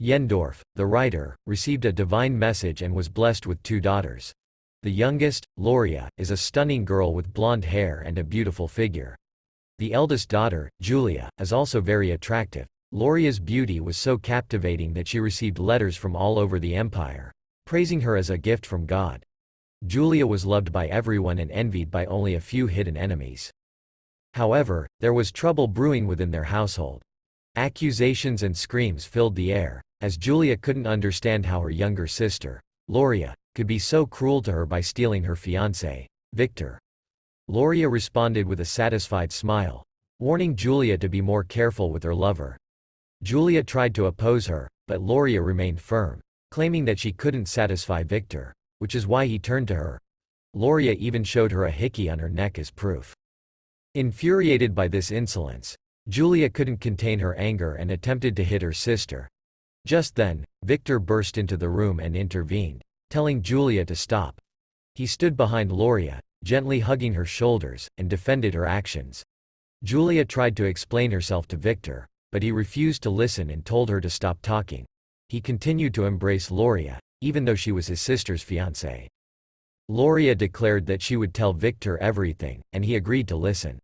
Jendorf, the writer, received a divine message and was blessed with 2 daughters. The youngest, Loria, is a stunning girl with blonde hair and a beautiful figure. The eldest daughter, Julia, is also very attractive. Loria's beauty was so captivating that she received letters from all over the empire, praising her as a gift from God. Julia was loved by everyone and envied by only a few hidden enemies. However, there was trouble brewing within their household. Accusations and screams filled the air, as Julia couldn't understand how her younger sister, Loria, could be so cruel to her by stealing her fiancé, Victor. Loria responded with a satisfied smile, warning Julia to be more careful with her lover. Julia tried to oppose her, but Loria remained firm, claiming that she couldn't satisfy Victor, which is why he turned to her. Loria even showed her a hickey on her neck as proof. Infuriated by this insolence, Julia couldn't contain her anger and attempted to hit her sister. Just then, Victor burst into the room and intervened, telling Julia to stop. He stood behind Loria, gently hugging her shoulders, and defended her actions. Julia tried to explain herself to Victor, but he refused to listen and told her to stop talking. He continued to embrace Loria, even though she was his sister's fiancée. Loria declared that she would tell Victor everything, and he agreed to listen.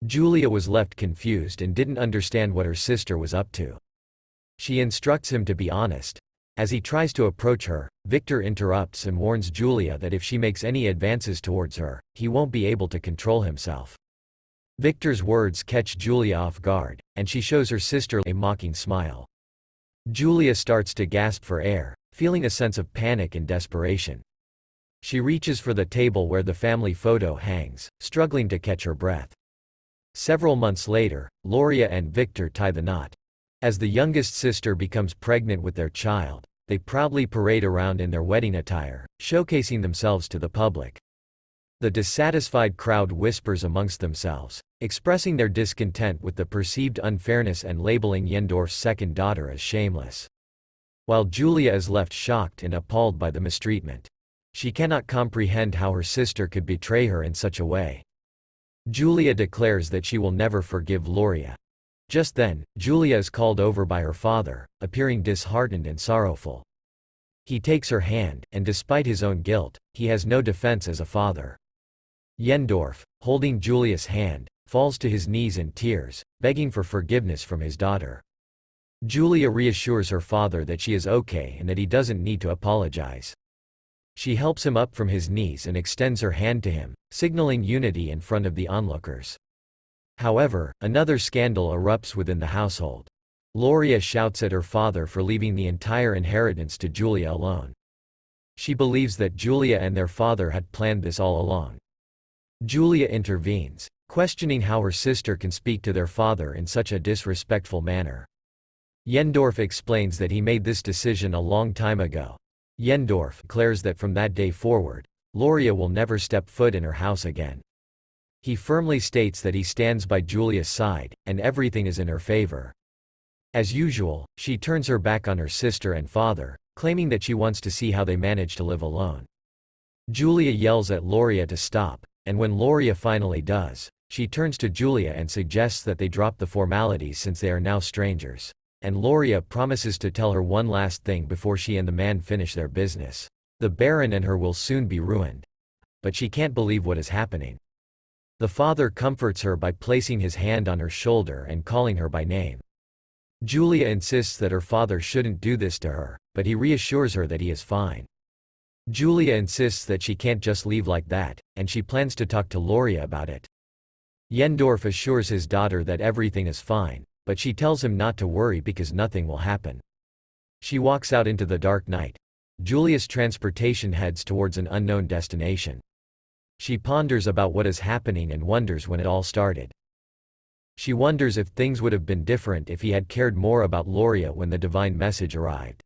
Julia was left confused and didn't understand what her sister was up to. She instructs him to be honest. As he tries to approach her, Victor interrupts and warns Julia that if she makes any advances towards her, he won't be able to control himself. Victor's words catch Julia off guard, and she shows her sister a mocking smile. Julia starts to gasp for air, feeling a sense of panic and desperation. She reaches for the table where the family photo hangs, struggling to catch her breath. Several months later, Loria and Victor tie the knot. As the youngest sister becomes pregnant with their child, they proudly parade around in their wedding attire, showcasing themselves to the public. The dissatisfied crowd whispers amongst themselves, expressing their discontent with the perceived unfairness and labeling Jendorf's second daughter as shameless. While Julia is left shocked and appalled by the mistreatment. She cannot comprehend how her sister could betray her in such a way. Julia declares that she will never forgive Loria. Just then, Julia is called over by her father, appearing disheartened and sorrowful. He takes her hand, and despite his own guilt, he has no defense as a father. Jendorf, holding Julia's hand, falls to his knees in tears, begging for forgiveness from his daughter. Julia reassures her father that she is okay and that he doesn't need to apologize. She helps him up from his knees and extends her hand to him, signaling unity in front of the onlookers. However, another scandal erupts within the household. Loria shouts at her father for leaving the entire inheritance to Julia alone. She believes that Julia and their father had planned this all along. Julia intervenes, questioning how her sister can speak to their father in such a disrespectful manner. Jendorf explains that he made this decision a long time ago. Jendorf declares that from that day forward, Loria will never step foot in her house again. He firmly states that he stands by Julia's side, and everything is in her favor. As usual, she turns her back on her sister and father, claiming that she wants to see how they manage to live alone. Julia yells at Loria to stop, and when Loria finally does, she turns to Julia and suggests that they drop the formalities since they are now strangers. And Loria promises to tell her one last thing before she and the man finish their business. The Baron and her will soon be ruined. But she can't believe what is happening. The father comforts her by placing his hand on her shoulder and calling her by name. Julia insists that her father shouldn't do this to her, but he reassures her that he is fine. Julia insists that she can't just leave like that, and she plans to talk to Loria about it. Jendorf assures his daughter that everything is fine, but she tells him not to worry because nothing will happen. She walks out into the dark night. Julia's transportation heads towards an unknown destination. She ponders about what is happening and wonders when it all started. She wonders if things would have been different if he had cared more about Loria when the divine message arrived.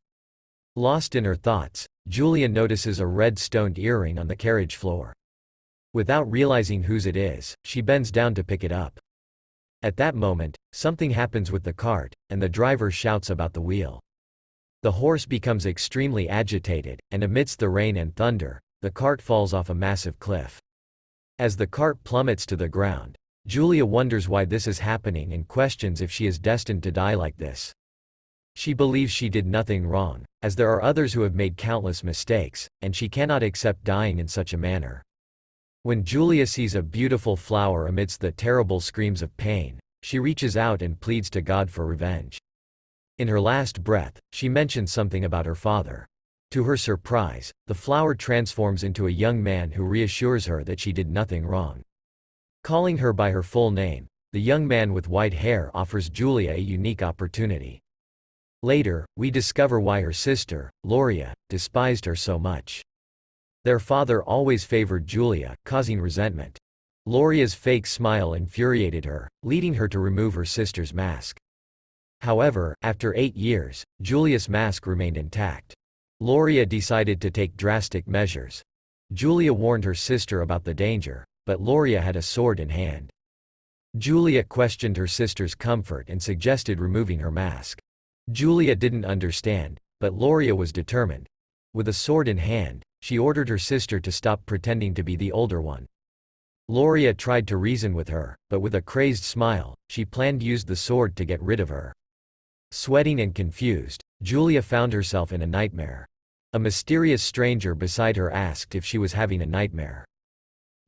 Lost in her thoughts, Julia notices a red stoned earring on the carriage floor. Without realizing whose it is, she bends down to pick it up. At that moment, something happens with the cart, and the driver shouts about the wheel. The horse becomes extremely agitated, and amidst the rain and thunder, the cart falls off a massive cliff. As the cart plummets to the ground, Julia wonders why this is happening and questions if she is destined to die like this. She believes she did nothing wrong, as there are others who have made countless mistakes, and she cannot accept dying in such a manner. When Julia sees a beautiful flower amidst the terrible screams of pain, she reaches out and pleads to God for revenge. In her last breath, she mentions something about her father. To her surprise, the flower transforms into a young man who reassures her that she did nothing wrong. Calling her by her full name, the young man with white hair offers Julia a unique opportunity. Later, we discover why her sister, Loria, despised her so much. Their father always favored Julia, causing resentment. Loria's fake smile infuriated her, leading her to remove her sister's mask. However, after 8 years, Julia's mask remained intact. Loria decided to take drastic measures. Julia warned her sister about the danger, but Loria had a sword in hand. Julia questioned her sister's comfort and suggested removing her mask. Julia didn't understand, but Loria was determined. With a sword in hand, she ordered her sister to stop pretending to be the older one. Loria tried to reason with her, but with a crazed smile, she planned to use the sword to get rid of her. Sweating and confused, Julia found herself in a nightmare. A mysterious stranger beside her asked if she was having a nightmare.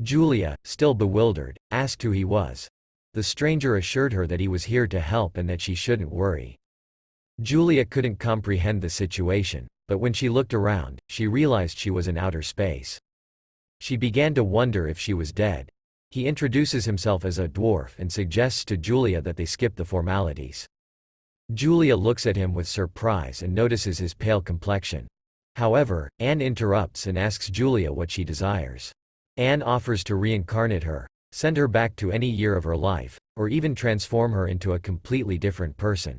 Julia, still bewildered, asked who he was. The stranger assured her that he was here to help and that she shouldn't worry. Julia couldn't comprehend the situation, but when she looked around, she realized she was in outer space. She began to wonder if she was dead. He introduces himself as a dwarf and suggests to Julia that they skip the formalities. Julia looks at him with surprise and notices his pale complexion. However, Anne interrupts and asks Julia what she desires. Anne offers to reincarnate her, send her back to any year of her life, or even transform her into a completely different person.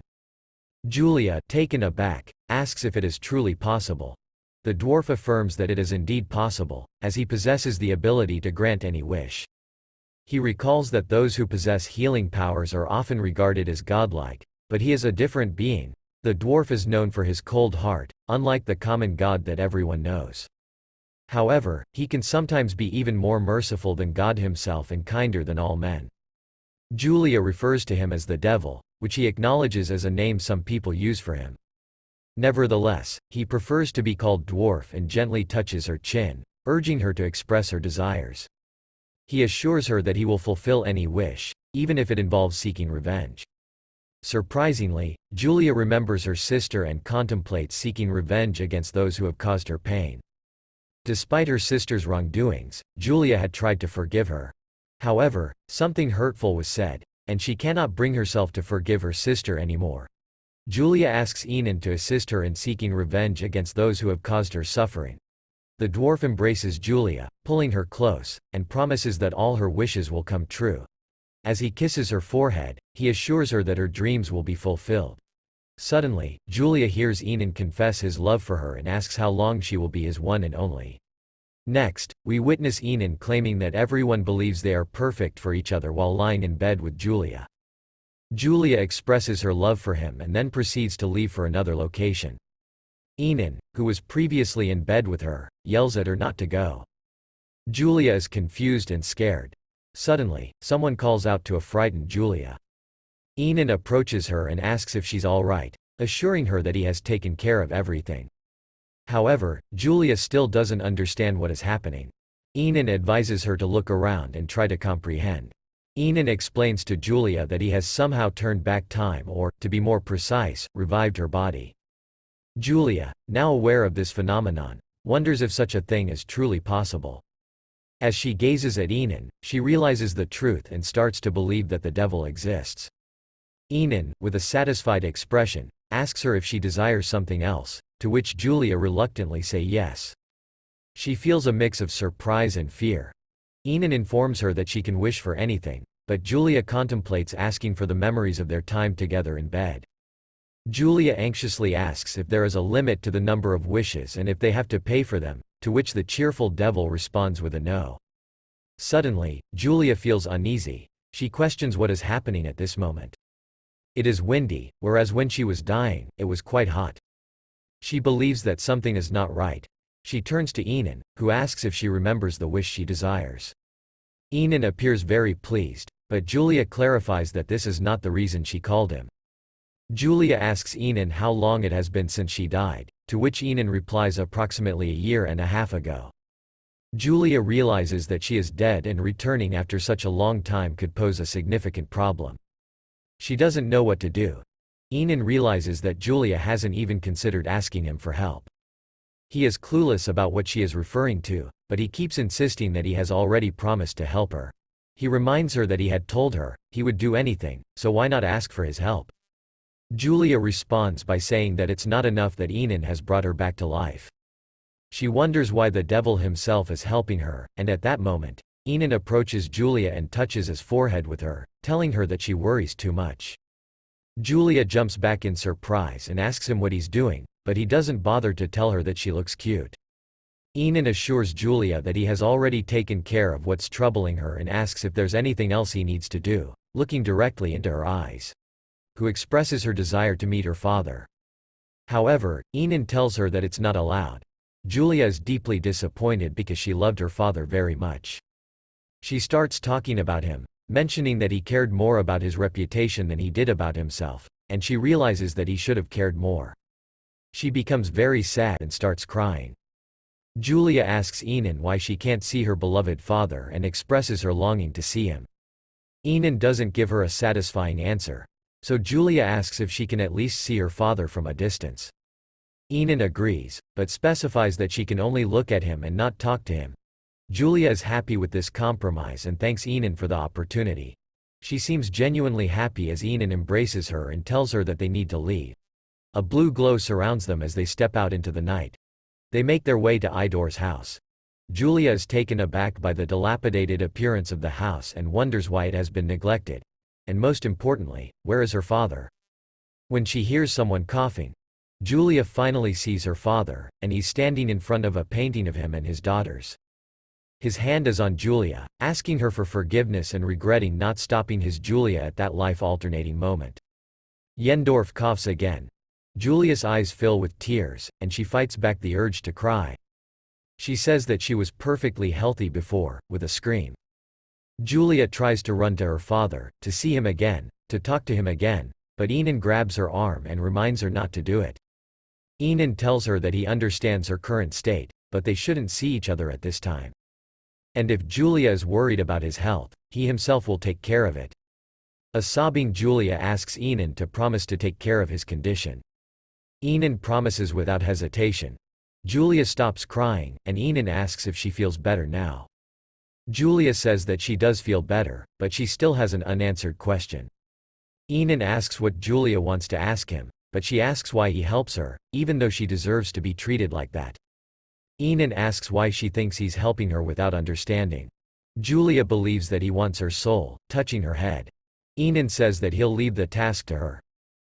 Julia, taken aback, asks if it is truly possible. The dwarf affirms that it is indeed possible, as he possesses the ability to grant any wish. He recalls that those who possess healing powers are often regarded as godlike, but he is a different being. The dwarf is known for his cold heart, unlike the common god that everyone knows. However, he can sometimes be even more merciful than God himself and kinder than all men. Julia refers to him as the devil, which he acknowledges as a name some people use for him. Nevertheless, he prefers to be called dwarf and gently touches her chin, urging her to express her desires. He assures her that he will fulfill any wish, even if it involves seeking revenge. Surprisingly, Julia remembers her sister and contemplates seeking revenge against those who have caused her pain. Despite her sister's wrongdoings, Julia had tried to forgive her. However, something hurtful was said, and she cannot bring herself to forgive her sister anymore. Julia asks Enon to assist her in seeking revenge against those who have caused her suffering. The dwarf embraces Julia, pulling her close, and promises that all her wishes will come true. As he kisses her forehead, he assures her that her dreams will be fulfilled. Suddenly, Julia hears Enon confess his love for her and asks how long she will be his one and only. Next, we witness Enon claiming that everyone believes they are perfect for each other while lying in bed with Julia. Julia expresses her love for him and then proceeds to leave for another location. Enon, who was previously in bed with her, yells at her not to go. Julia is confused and scared. Suddenly, someone calls out to a frightened Julia. Enon approaches her and asks if she's all right, assuring her that he has taken care of everything. However, Julia still doesn't understand what is happening. Enon advises her to look around and try to comprehend. Enon explains to Julia that he has somehow turned back time or, to be more precise, revived her body. Julia, now aware of this phenomenon, wonders if such a thing is truly possible. As she gazes at Enon, she realizes the truth and starts to believe that the devil exists. Enon, with a satisfied expression, asks her if she desires something else, to which Julia reluctantly says yes. She feels a mix of surprise and fear. Enon informs her that she can wish for anything, but Julia contemplates asking for the memories of their time together in bed. Julia anxiously asks if there is a limit to the number of wishes and if they have to pay for them, to which the cheerful devil responds with a no. Suddenly, Julia feels uneasy. She questions what is happening at this moment. It is windy, whereas when she was dying, it was quite hot. She believes that something is not right. She turns to Enon, who asks if she remembers the wish she desires. Enon appears very pleased, but Julia clarifies that this is not the reason she called him. Julia asks Enon how long it has been since she died, to which Enon replies approximately a year and a half ago. Julia realizes that she is dead and returning after such a long time could pose a significant problem. She doesn't know what to do. Enon realizes that Julia hasn't even considered asking him for help. He is clueless about what she is referring to, but he keeps insisting that he has already promised to help her. He reminds her that he had told her he would do anything, so why not ask for his help? Julia responds by saying that it's not enough that Enon has brought her back to life. She wonders why the devil himself is helping her, and at that moment, Enon approaches Julia and touches his forehead with her, telling her that she worries too much. Julia jumps back in surprise and asks him what he's doing, but he doesn't bother to tell her that she looks cute. Enon assures Julia that he has already taken care of what's troubling her and asks if there's anything else he needs to do, looking directly into her eyes. Who expresses her desire to meet her father. However, Enon tells her that it's not allowed. Julia is deeply disappointed because she loved her father very much. She starts talking about him, mentioning that he cared more about his reputation than he did about himself, and she realizes that he should have cared more. She becomes very sad and starts crying. Julia asks Enon why she can't see her beloved father and expresses her longing to see him. Enon doesn't give her a satisfying answer. So Julia asks if she can at least see her father from a distance. Enon agrees, but specifies that she can only look at him and not talk to him. Julia is happy with this compromise and thanks Enon for the opportunity. She seems genuinely happy as Enon embraces her and tells her that they need to leave. A blue glow surrounds them as they step out into the night. They make their way to Idor's house. Julia is taken aback by the dilapidated appearance of the house and wonders why it has been neglected. And most importantly, where is her father? When she hears someone coughing, Julia finally sees her father, and he's standing in front of a painting of him and his daughters. His hand is on Julia, asking her for forgiveness and regretting not stopping his Julia at that life-alternating moment. Jendorf coughs again. Julia's eyes fill with tears, and she fights back the urge to cry. She says that she was perfectly healthy before, with a scream. Julia tries to run to her father, to see him again, to talk to him again, but Enon grabs her arm and reminds her not to do it. Enon tells her that he understands her current state, but they shouldn't see each other at this time. And if Julia is worried about his health, he himself will take care of it. A sobbing Julia asks Enon to promise to take care of his condition. Enon promises without hesitation. Julia stops crying, and Enon asks if she feels better now. Julia says that she does feel better, but she still has an unanswered question. Enon asks what Julia wants to ask him, but she asks why he helps her, even though she deserves to be treated like that. Enon asks why she thinks he's helping her without understanding. Julia believes that he wants her soul, touching her head. Enon says that he'll leave the task to her.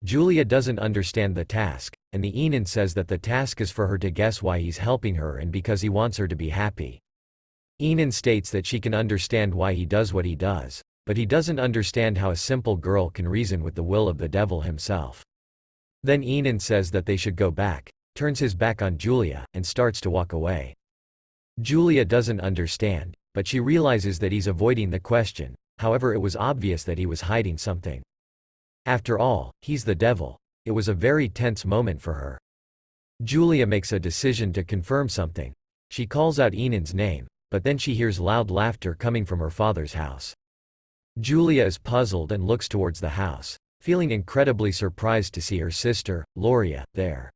Julia doesn't understand the task, and the Enon says that the task is for her to guess why he's helping her and because he wants her to be happy. Enon states that she can understand why he does what he does, but he doesn't understand how a simple girl can reason with the will of the devil himself. Then Enon says that they should go back, turns his back on Julia, and starts to walk away. Julia doesn't understand, but she realizes that he's avoiding the question, however it was obvious that he was hiding something. After all, he's the devil. It was a very tense moment for her. Julia makes a decision to confirm something. She calls out Enon's name, but then she hears loud laughter coming from her father's house. Julia is puzzled and looks towards the house, feeling incredibly surprised to see her sister, Loria, there.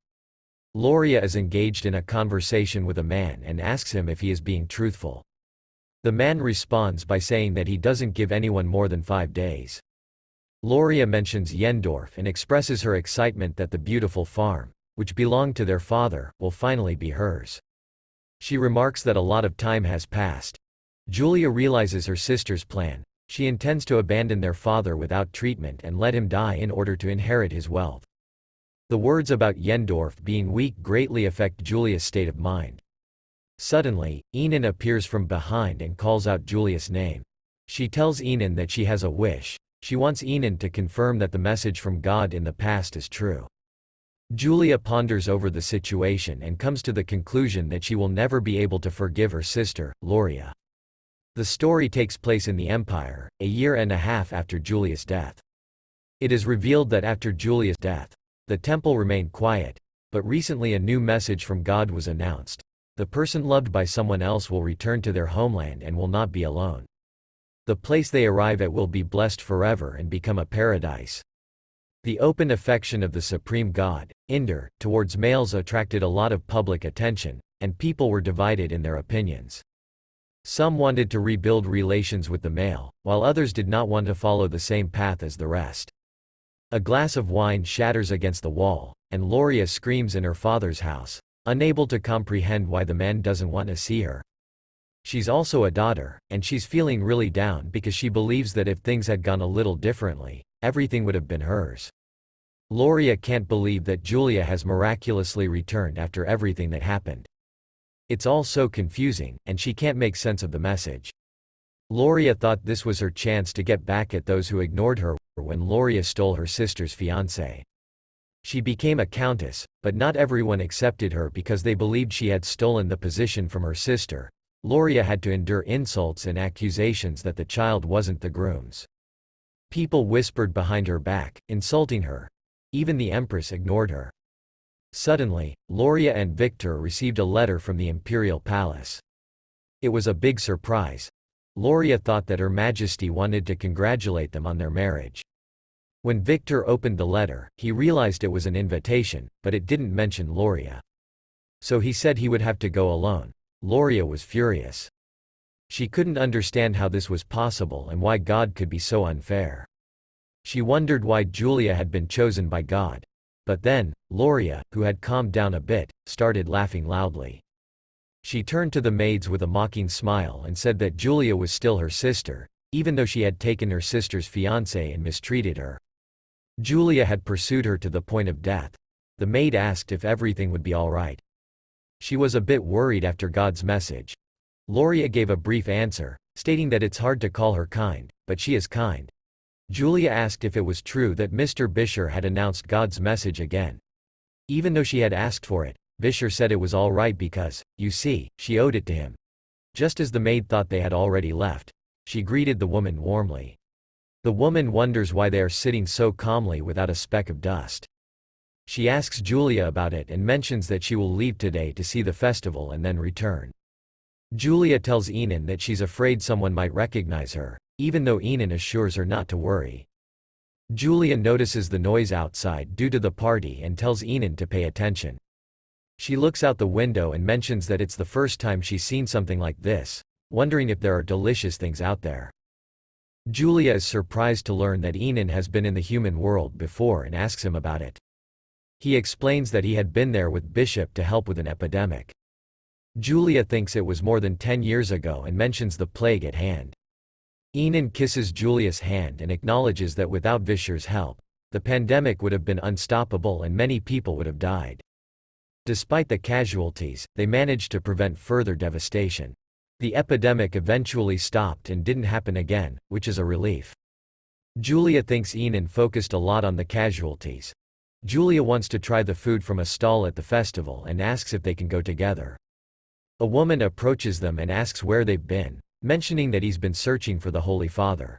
Loria is engaged in a conversation with a man and asks him if he is being truthful. The man responds by saying that he doesn't give anyone more than 5 days. Loria mentions Jendorf and expresses her excitement that the beautiful farm, which belonged to their father, will finally be hers. She remarks that a lot of time has passed. Julia realizes her sister's plan. She intends to abandon their father without treatment and let him die in order to inherit his wealth. The words about Jendorf being weak greatly affect Julia's state of mind. Suddenly, Enon appears from behind and calls out Julia's name. She tells Enon that she has a wish. She wants Enon to confirm that the message from God in the past is true. Julia ponders over the situation and comes to the conclusion that she will never be able to forgive her sister, Loria. The story takes place in the Empire, a year and a half after Julia's death. It is revealed that after Julia's death, the temple remained quiet, but recently a new message from God was announced. The person loved by someone else will return to their homeland and will not be alone. The place they arrive at will be blessed forever and become a paradise. The open affection of the supreme God, Indra, towards males attracted a lot of public attention, and people were divided in their opinions. Some wanted to rebuild relations with the male, while others did not want to follow the same path as the rest. A glass of wine shatters against the wall, and Loria screams in her father's house, unable to comprehend why the man doesn't want to see her. She's also a daughter, and she's feeling really down because she believes that if things had gone a little differently, everything would have been hers. Loria can't believe that Julia has miraculously returned after everything that happened. It's all so confusing, and she can't make sense of the message. Loria thought this was her chance to get back at those who ignored her when Loria stole her sister's fiancé. She became a countess, but not everyone accepted her because they believed she had stolen the position from her sister. Loria had to endure insults and accusations that the child wasn't the groom's. People whispered behind her back, insulting her. Even the empress ignored her. Suddenly, Loria and Victor received a letter from the imperial palace. It was a big surprise. Loria thought that Her Majesty wanted to congratulate them on their marriage. When Victor opened the letter, he realized it was an invitation, but it didn't mention Loria. So he said he would have to go alone. Loria was furious. She couldn't understand how this was possible and why God could be so unfair. She wondered why Julia had been chosen by God. But then, Loria, who had calmed down a bit, started laughing loudly. She turned to the maids with a mocking smile and said that Julia was still her sister, even though she had taken her sister's fiancé and mistreated her. Julia had pursued her to the point of death. The maid asked if everything would be all right. She was a bit worried after God's message. Loria gave a brief answer, stating that it's hard to call her kind, but she is kind. Julia asked if it was true that Mr. Bisher had announced God's message again. Even though she had asked for it, Bisher said it was all right because, you see, she owed it to him. Just as the maid thought they had already left, she greeted the woman warmly. The woman wonders why they are sitting so calmly without a speck of dust. She asks Julia about it and mentions that she will leave today to see the festival and then return. Julia tells Enan that she's afraid someone might recognize her, even though Enan assures her not to worry. Julia notices the noise outside due to the party and tells Enan to pay attention. She looks out the window and mentions that it's the first time she's seen something like this, wondering if there are delicious things out there. Julia is surprised to learn that Enan has been in the human world before and asks him about it. He explains that he had been there with Bishop to help with an epidemic. Julia thinks it was more than 10 years ago and mentions the plague at hand. Enan kisses Julia's hand and acknowledges that without Visher's help, the pandemic would have been unstoppable and many people would have died. Despite the casualties, they managed to prevent further devastation. The epidemic eventually stopped and didn't happen again, which is a relief. Julia thinks Enan focused a lot on the casualties. Julia wants to try the food from a stall at the festival and asks if they can go together. A woman approaches them and asks where they've been, mentioning that he's been searching for the Holy Father.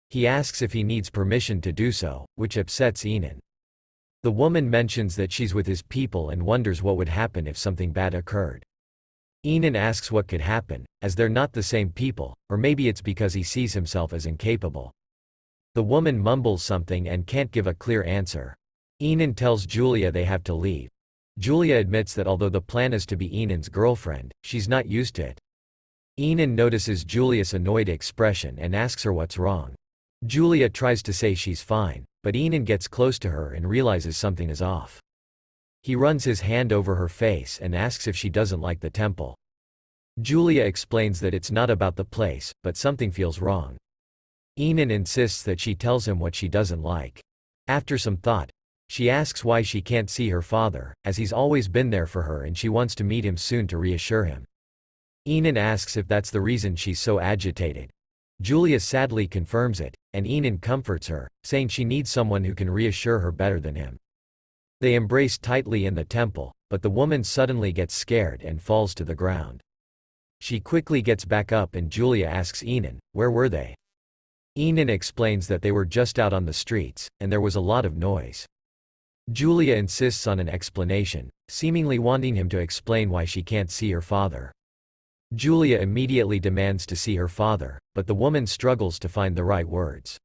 He asks if he needs permission to do so, which upsets Enan. The woman mentions that she's with his people and wonders what would happen if something bad occurred. Enan asks what could happen, as they're not the same people, or maybe it's because he sees himself as incapable. The woman mumbles something and can't give a clear answer. Enan tells Julia they have to leave. Julia admits that although the plan is to be Enan's girlfriend, she's not used to it. Enan notices Julia's annoyed expression and asks her what's wrong. Julia tries to say she's fine, but Enan gets close to her and realizes something is off. He runs his hand over her face and asks if she doesn't like the temple. Julia explains that it's not about the place, but something feels wrong. Enan insists that she tells him what she doesn't like. After some thought, she asks why she can't see her father, as he's always been there for her and she wants to meet him soon to reassure him. Enan asks if that's the reason she's so agitated. Julia sadly confirms it, and Enan comforts her, saying she needs someone who can reassure her better than him. They embrace tightly in the temple, but the woman suddenly gets scared and falls to the ground. She quickly gets back up and Julia asks Enan, where were they? Enan explains that they were just out on the streets, and there was a lot of noise. Julia insists on an explanation, seemingly wanting him to explain why she can't see her father. Julia immediately demands to see her father, but the woman struggles to find the right words.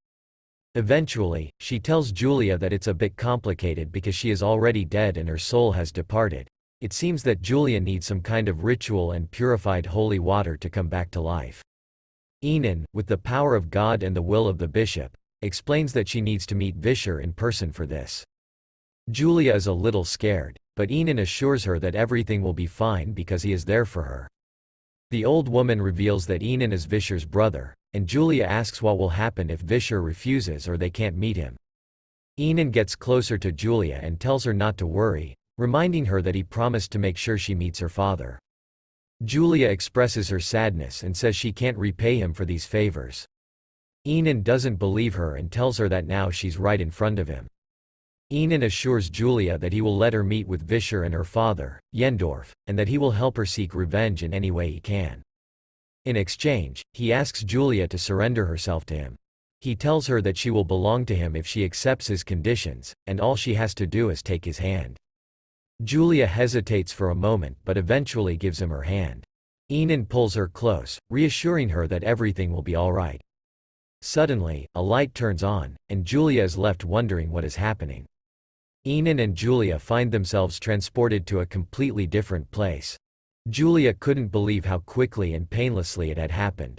Eventually, she tells Julia that it's a bit complicated because she is already dead and her soul has departed. It seems that Julia needs some kind of ritual and purified holy water to come back to life. Enan, with the power of God and the will of the bishop, explains that she needs to meet Vischer in person for this. Julia is a little scared, but Enan assures her that everything will be fine because he is there for her. The old woman reveals that Enan is Vischer's brother, and Julia asks what will happen if Vischer refuses or they can't meet him. Enan gets closer to Julia and tells her not to worry, reminding her that he promised to make sure she meets her father. Julia expresses her sadness and says she can't repay him for these favors. Enan doesn't believe her and tells her that now she's right in front of him. Enan assures Julia that he will let her meet with Vischer and her father, Yendorf, and that he will help her seek revenge in any way he can. In exchange, he asks Julia to surrender herself to him. He tells her that she will belong to him if she accepts his conditions, and all she has to do is take his hand. Julia hesitates for a moment but eventually gives him her hand. Enan pulls her close, reassuring her that everything will be alright. Suddenly, a light turns on, and Julia is left wondering what is happening. Enan and Julia find themselves transported to a completely different place. Julia couldn't believe how quickly and painlessly it had happened.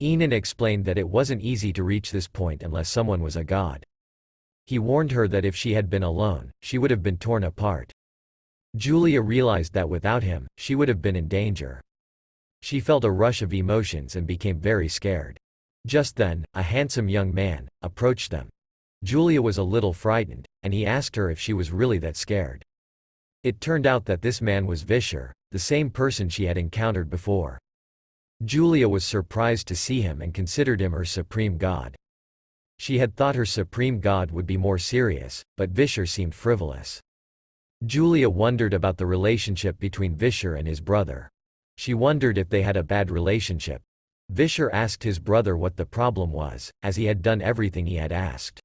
Enan explained that it wasn't easy to reach this point unless someone was a god. He warned her that if she had been alone, she would have been torn apart. Julia realized that without him, she would have been in danger. She felt a rush of emotions and became very scared. Just then, a handsome young man approached them. Julia was a little frightened, and he asked her if she was really that scared. It turned out that this man was Vischer, the same person she had encountered before. Julia was surprised to see him and considered him her supreme god. She had thought her supreme god would be more serious, but Vischer seemed frivolous. Julia wondered about the relationship between Vischer and his brother. She wondered if they had a bad relationship. Vischer asked his brother what the problem was, as he had done everything he had asked.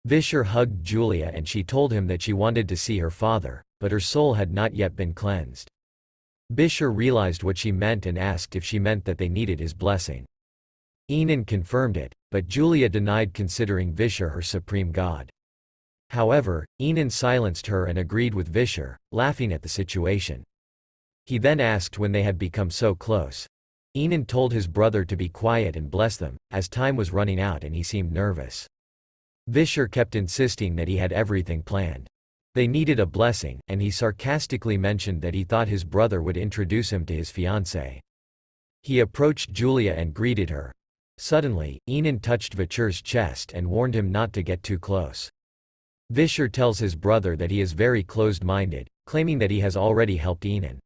Vischer hugged Julia and she told him that she wanted to see her father, but her soul had not yet been cleansed. Vischer realized what she meant and asked if she meant that they needed his blessing. Enan confirmed it, but Julia denied considering Vischer her supreme god. However, Enan silenced her and agreed with Vischer, laughing at the situation. He then asked when they had become so close. Enan told his brother to be quiet and bless them, as time was running out and he seemed nervous. Vischer kept insisting that he had everything planned. They needed a blessing, and he sarcastically mentioned that he thought his brother would introduce him to his fiancée. He approached Julia and greeted her. Suddenly, Enan touched Vischer's chest and warned him not to get too close. Vischer tells his brother that he is very closed-minded, claiming that he has already helped Enan.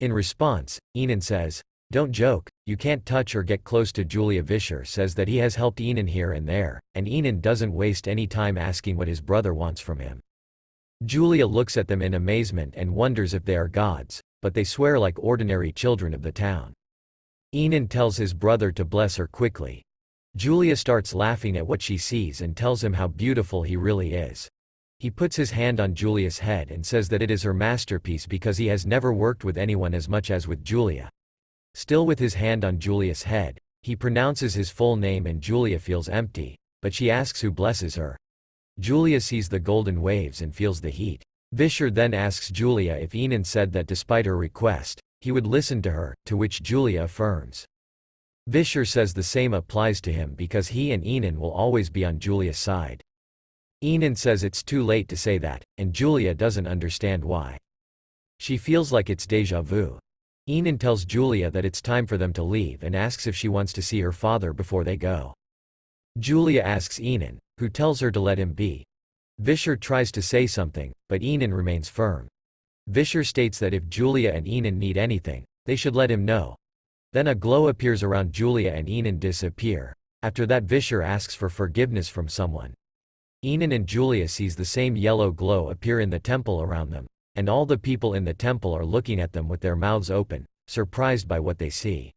In response, Enan says, "Don't joke, you can't touch or get close to Julia." Vischer says that he has helped Enan here and there, and Enan doesn't waste any time asking what his brother wants from him. Julia looks at them in amazement and wonders if they are gods, but they swear like ordinary children of the town. Enan tells his brother to bless her quickly. Julia starts laughing at what she sees and tells him how beautiful he really is. He puts his hand on Julia's head and says that it is her masterpiece because he has never worked with anyone as much as with Julia. Still with his hand on Julia's head, he pronounces his full name and Julia feels empty, but she asks who blesses her. Julia sees the golden waves and feels the heat. Vischer then asks Julia if Enan said that despite her request, he would listen to her, to which Julia affirms. Vischer says the same applies to him because he and Enan will always be on Julia's side. Enan says it's too late to say that, and Julia doesn't understand why. She feels like it's déjà vu. Enan tells Julia that it's time for them to leave and asks if she wants to see her father before they go. Julia asks Enan, who tells her to let him be. Vischer tries to say something, but Enan remains firm. Vischer states that if Julia and Enan need anything, they should let him know. Then a glow appears around Julia and Enan disappear. After that, Vischer asks for forgiveness from someone. Enan and Julia sees the same yellow glow appear in the temple around them, and all the people in the temple are looking at them with their mouths open, surprised by what they see.